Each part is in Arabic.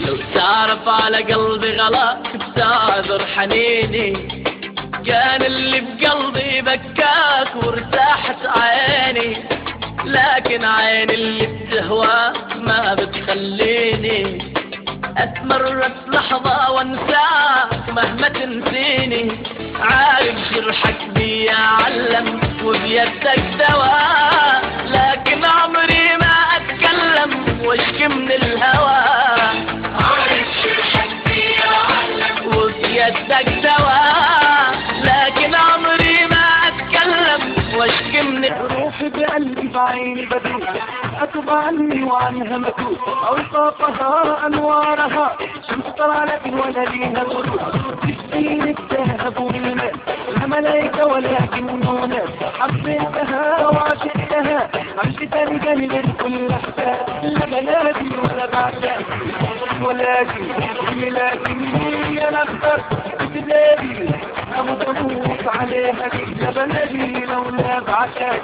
لو تعرف على قلبي غلا بتعذر حنيني، كان اللي بقلبي بكاك وارتاحت عيني، لكن عيني اللي بتهواك ما بتخليني اتمرس لحظة وانساك مهما تنسيني. عارف جرحك بيعلم وبيدك دواء، لكن عمري ما اتكلم واشكي من الهوى. عارف جرحك بيعلم وبيدك دواء، لكن عمري ما اتكلم واشكي من روحي بقلبي بعيني بدوس، أتوب عني وعنها مكوس، أوصافها أنوارها شمس طلعت ولا ليها ورود، تشتين الذهب والماء لا ملايكة ولكن ناس، حبيتها وعشقتها عشت تاني من كل إحساس. لا بلادي ولا بعشق ولكن هي أنا اخترت بلادي أموت أموت عليها. لا بلادي لولا بعشقك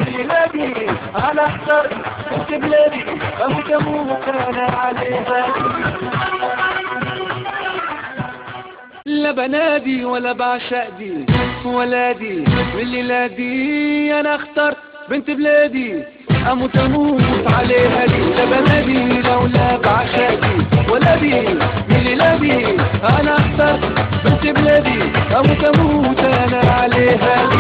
بلادي أنا اخترت بلادي أموت أموت أنا عليها. لا بنادي ولا بعشق دي ولادي والليلة دي أنا اخترت بنت بلادي أموت أموت عليها دي. لا بنادي لولا بعشق دي ولادي والليلة دي أنا اخترت بنت بلادي أموت أموت أنا عليها دي.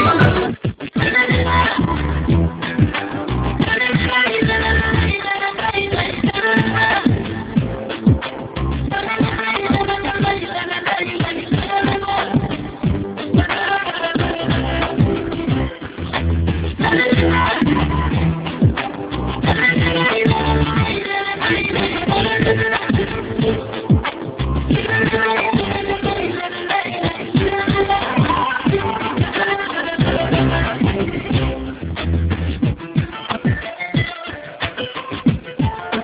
Hey,